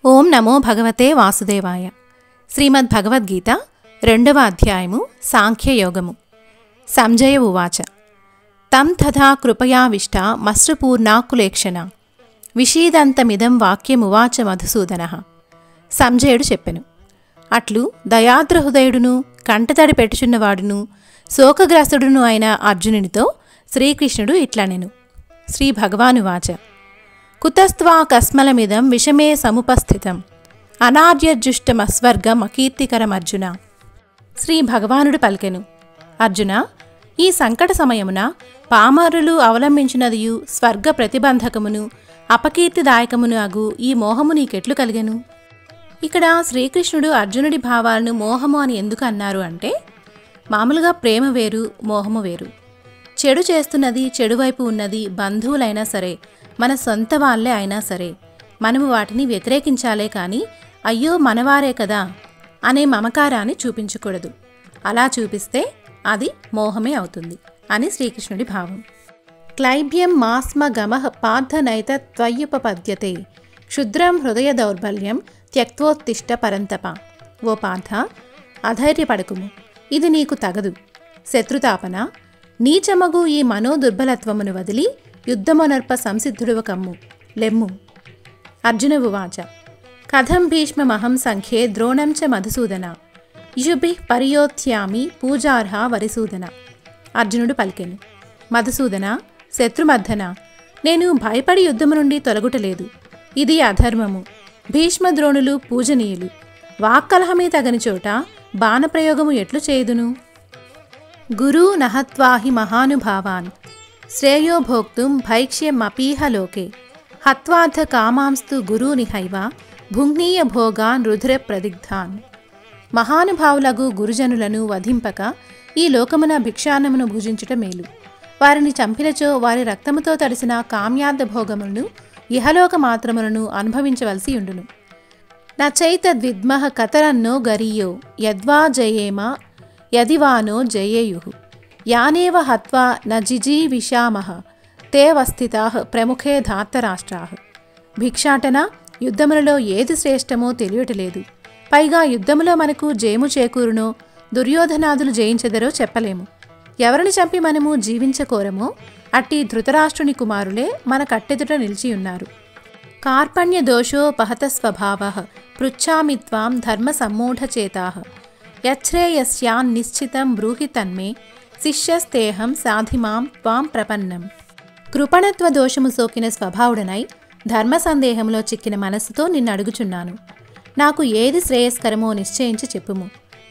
ఓం నమో భగవతే వాసుదేవాయ. శ్రీమద్భగవద్గీత 2వ అధ్యాయము సాంఖ్యయోగము. సంజయ ఉవాచ తం తథా కృపయావిష్ట మశ్రుపూర్ణాకులేక్షణ విషీదంతమిదం వాక్యమువాచ మధుసూదనః. సంజయుడు చెప్పెను, అట్లు దయాద్రహృదయుడును కంటతడి పెట్టుచున్నవాడును శోకగ్రస్తుడును అయిన అర్జునునితో శ్రీకృష్ణుడు ఇట్లనెను. శ్రీ భగవానువాచ కుతస్త్వా కస్మలమిదం విషమే సముపస్థితం అనార్యజుష్టమస్వర్గమకీర్తికరమర్జున. శ్రీ భగవానుడు పలికెను, అర్జున, ఈ సంకట సమయమున పామరులు అవలంబించినదియు స్వర్గ ప్రతిబంధకమును అపకీర్తిదాయకమును అగు ఈ మోహము నీకెట్లు కలిగెను? ఇక్కడ శ్రీకృష్ణుడు అర్జునుడి భావాలను మోహము అని ఎందుకు అన్నారు అంటే, మామూలుగా ప్రేమ వేరు, మోహము వేరు. చెడు చేస్తున్నది, చెడువైపు ఉన్నది బంధువులైనా సరే, మన సొంత వాళ్లే అయినా సరే, మనము వాటిని వ్యతిరేకించాలే కానీ అయ్యో మనవారే కదా అనే మమకారాన్ని చూపించకూడదు. అలా చూపిస్తే అది మోహమే అవుతుంది అని శ్రీకృష్ణుడి భావం. క్లైబ్యం మాస్మ గమః పార్థనైత త్వయ్యుపపద్యతే క్షుద్రం హృదయ దౌర్బల్యం త్యక్తోత్తిష్ట పరంతప. ఓ పార్థ, అధైర్యపడకుము, ఇది నీకు తగదు. శత్రుతాపన నీచమగు ఈ మనోదుర్బలత్వమును వదిలి యుద్ధమునర్ప సంసిద్ధుడువ కమ్ము, లెమ్ము. అర్జున ఉవాచ కథం భీష్మమహం సంఖ్యే ద్రోణం చ మధుసూదన ఇషుభిః పరియోత్స్యామి పూజార్హ వరిసూదన. అర్జునుడు పలికెను, మధుసూదన, శత్రుమర్ధన, నేను భయపడి యుద్ధము నుండి తొలగుటలేదు. ఇది అధర్మము. భీష్మద్రోణులు పూజనీయులు. వాక్కలహమే తగని చోట బాణప్రయోగము ఎట్లు చేయుదును? గురు నహత్వాహి మహానుభావాన్ శ్రేయో భోక్తుం భైక్ష్యమపీహ లోకే హత్వార్థ కామాంస్తు గురూనిహైవ భుంగ్నీయ భోగాన్ రుధిర ప్రదిగ్ధాన్. మహానుభావులగు గురుజనులను వధింపక ఈ లోకమున భిక్షాన్నమును భుజించుట మేలు. వారిని చంపినచో వారి రక్తముతో తడిసిన కామ్యార్థ భోగములను ఇహలోక మాత్రములను అనుభవించవలసి ఉండును. నచైతద్విద్మః కతరన్నో గరీయో యద్వా జయేమ యదివానో జయేయుః యానేవ హత్వా న జిజీవిషామః తే వస్థితాః ప్రముఖే ధార్తరాష్ట్రాః. భిక్షాటన, యుద్ధములలో ఏది శ్రేష్టమో తెలియటలేదు. పైగా యుద్ధములో మనకు జయము చేకూరునో దుర్యోధనాదులు జయించెదరో చెప్పలేము. ఎవరిని చంపి మనము జీవించకోరమో అట్టి ధృతరాష్ట్రుని కుమారులే మన కట్టెదుట నిలిచియున్నారు. కార్పణ్య దోషోపహత స్వభావః పృచ్ఛామి త్వాం ధర్మ సమ్మూఢచేతాః యచ్ఛ్రేయస్యాన్నిశ్చితం బ్రూహి తన్మే శిష్యస్తేహం సాధిమాం త్వాం ప్రపన్నం. కృపణత్వ దోషము సోకిన స్వభావుడనై ధర్మ సందేహంలో చిక్కిన మనస్సుతో నిన్ను అడుగుచున్నాను. నాకు ఏది శ్రేయస్కరమో నిశ్చయించి చెప్పుము.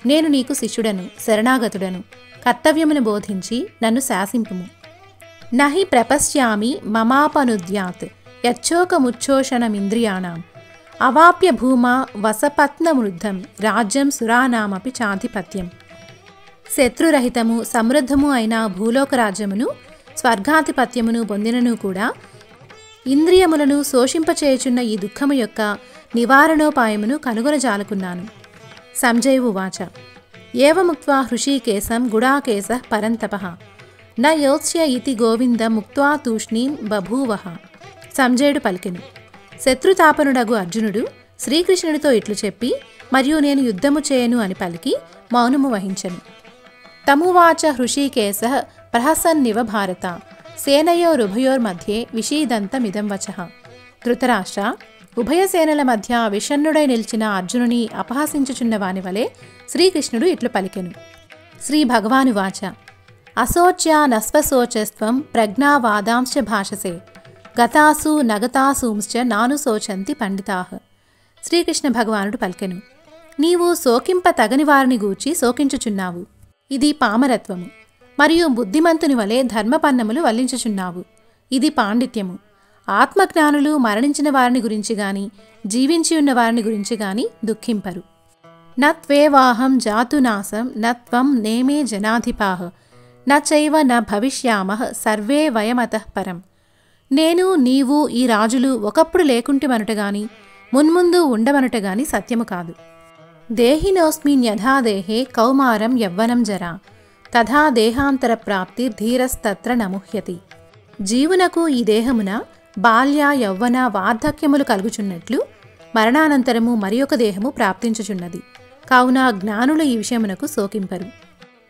నేను నీకు శిష్యుడను, శరణాగతుడను. కర్తవ్యమును బోధించి నన్ను శాసింపుము. నహి ప్రపశ్యామి మమాపనుద్యాత్ యచ్చోకముచ్చోషణమింద్రియాణం అవాప్య భూమా వసపత్నమృద్ధం రాజ్యం సురానామపి చాధిపత్యం. శత్రురహితము సమృద్ధము అయిన భూలోక రాజ్యమును స్వర్గాధిపత్యమును పొందినను కూడా ఇంద్రియములను శోషింపచేయుచున్న ఈ దుఃఖము యొక్క నివారణోపాయమును కనుగొనజాలకున్నాను. సంజయ ఉవాచ ఏవముక్త్వా హృషీకేశం గుడాకేశః పరంతపః న యోత్స్య ఇతి గోవిందం ముక్త్వా తూష్ణీం బభూవః. సంజయుడు పలికెను, శత్రుతాపనుడగు అర్జునుడు శ్రీకృష్ణుడితో ఇట్లు చెప్పి మరియు నేను యుద్ధము చేయను అని పలికి మౌనము వహించెను. తమువాచ హృషీకేశః ప్రహసన్నివ భారత సేనయోరుభయోర్మధ్యే విషీదంతమిదం వచః. ధృతరాష్ట్ర, ఉభయ సేనల మధ్య విషన్నుడై నిలిచిన అర్జునుని అపహసించుచున్న వాని వలె శ్రీకృష్ణుడు ఇట్లు పలికెను. శ్రీ భగవానువాచ అశోచ్యా నస్వశోచస్త్వం ప్రజ్ఞావాదాంశ్చ భాషసే గతాసు నగతాసూంశ్చ నాను శోచంతి పండితాః. శ్రీకృష్ణ భగవానుడు పలికెను, నీవు శోకింప తగని వారిని గూర్చి శోకించుచున్నావు. ఇది పామరత్వము. మరియు బుద్ధిమంతుని వలె ధర్మపన్నములు వల్లించుచున్నావు. ఇది పాండిత్యము. ఆత్మజ్ఞానులు మరణించిన వారిని గురించి గాని జీవించియున్న వారిని గురించి గాని దుఃఖింపరు. నత్వేవాహం జాతునాశం నత్వం నేమే జనాధిపాః నచైవ న భవిష్యామః సర్వే వయమతః పరం. నేను నీవు ఈ రాజులు ఒకప్పుడు లేకుంటివనుటగాని మున్ముందు ఉండవనుటగాని సత్యము కాదు. దేహినోస్మిన్యథా దేహే కౌమారం యవ్వనం జరా తథా దేహాంతర ప్రాప్తి ధీరస్తత్ర నముహ్యతి. జీవునకు ఈ దేహమున బాల్య యౌవన వార్ధక్యములు కలుగుచున్నట్లు మరణానంతరము మరి ఒక దేహము ప్రాప్తించుచున్నది. కావున జ్ఞానులు ఈ విషయమునకు శోకింపరు.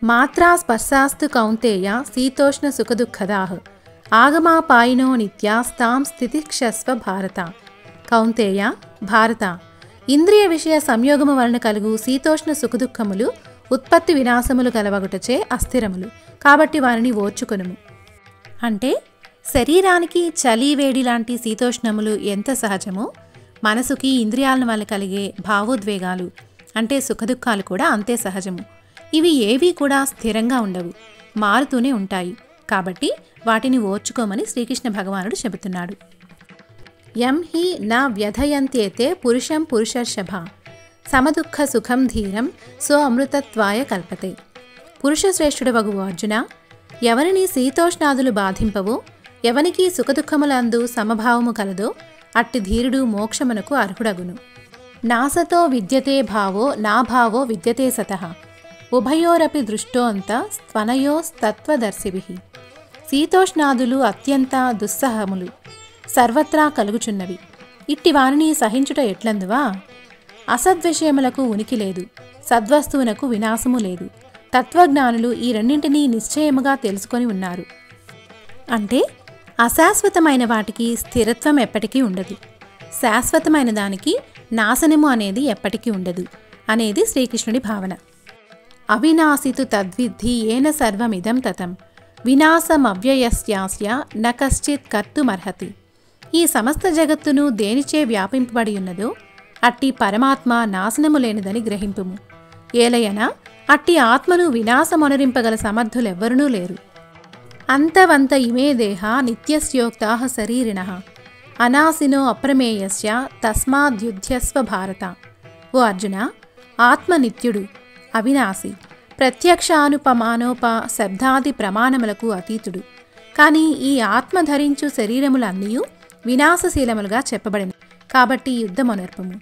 మాత్రా స్పర్శాస్తు కౌంతేయ శీతోష్ణ సుఖదుఃఖదాః ఆగమాపాయినో నిత్యాస్తాం స్థితిక్షస్వ భారత. కౌంతేయ, భారత, ఇంద్రియ విషయ సంయోగము వలన కలుగు శీతోష్ణ సుఖదుఃఖములు ఉత్పత్తి వినాశములు కలవగుటచే అస్థిరములు, కాబట్టి వారిని ఓర్చుకొనుము. అంటే శరీరానికి చలి వేడి లాంటి శీతోష్ణములు ఎంత సహజమో, మనసుకి ఇంద్రియాల వల్ల కలిగే భావోద్వేగాలు అంటే సుఖదుఖాలు కూడా అంతే సహజము. ఇవి ఏవీ కూడా స్థిరంగా ఉండవు, మారుతూనే ఉంటాయి. కాబట్టి వాటిని ఓర్చుకోమని శ్రీకృష్ణ భగవానుడు చెబుతున్నాడు. యం హి నా వ్యధయంత్యేతే పురుషం పురుషర్షభ సమదుఃఖ సుఖం ధీరం సో అమృతత్వాయ కల్పతే. పురుషశ్రేష్ఠుడవగు అర్జున, ఎవరిని శీతోష్ణాదులు బాధింపవో, ఎవనికి సుఖదుఖములందు సమభావము కలదో అట్టి ధీరుడు మోక్షమునకు అర్హుడగును. నాసతో విద్యతే భావో నాభావో విద్యతే సతః ఉభయోరపి దృష్టోంత స్త్వనయోస్తత్వదర్శిభిః. శీతోష్ణాదులు అత్యంత దుస్సహములు, సర్వత్రా కలుగుచున్నవి. ఇట్టి వారిని సహించుట ఎట్లందువా? అసద్విషయములకు ఉనికి లేదు, సద్వస్తువునకు వినాశము లేదు. తత్వజ్ఞానులు ఈ రెండింటినీ నిశ్చయముగా తెలుసుకొని ఉన్నారు. అంటే అశాశ్వతమైన వాటికి స్థిరత్వం ఎప్పటికీ ఉండదు, శాశ్వతమైన దానికి నాశనము అనేది ఎప్పటికీ ఉండదు అనేది శ్రీకృష్ణుడి భావన. అవినాశితు తద్విద్ధి ఏన సర్వమిదం తతం వినాశమవ్యయస్యాస్య న కశ్చిత్ కర్తుమర్హతి. ఈ సమస్త జగత్తును దేనిచే వ్యాపింపబడి ఉన్నదో అట్టి పరమాత్మ నాశనము లేనిదని గ్రహింపుము. ఏలయన అట్టి ఆత్మను వినాశమొనరింపగల సమర్థులెవ్వరునూ లేరు. అంతవంత ఇమే దేహ నిత్యస్యోక్తాః శరీరిణః అనాశినో అప్రమేయస్య తస్మాద్యుధ్యస్వ భారత. ఓ అర్జున, ఆత్మ నిత్యుడు, అవినాశి, ప్రత్యక్షానుపమానోప శబ్దాది ప్రమాణములకు అతీతుడు. కానీ ఈ ఆత్మ ధరించు శరీరములన్నీ వినాశశీలములుగా చెప్పబడిన, కాబట్టి యుద్ధమొనర్పము.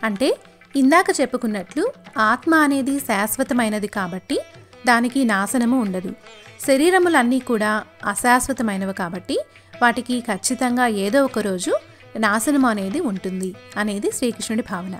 అంటే ఇందాక చెప్పుకున్నట్లు ఆత్మ అనేది శాశ్వతమైనది కాబట్టి దానికి నాశనము ఉండదు. శరీరములన్నీ కూడా అశాశ్వతమైనవి కాబట్టి వాటికి ఖచ్చితంగా ఏదో ఒక రోజు నాశనము అనేది ఉంటుంది అనేది శ్రీకృష్ణుడి భావన.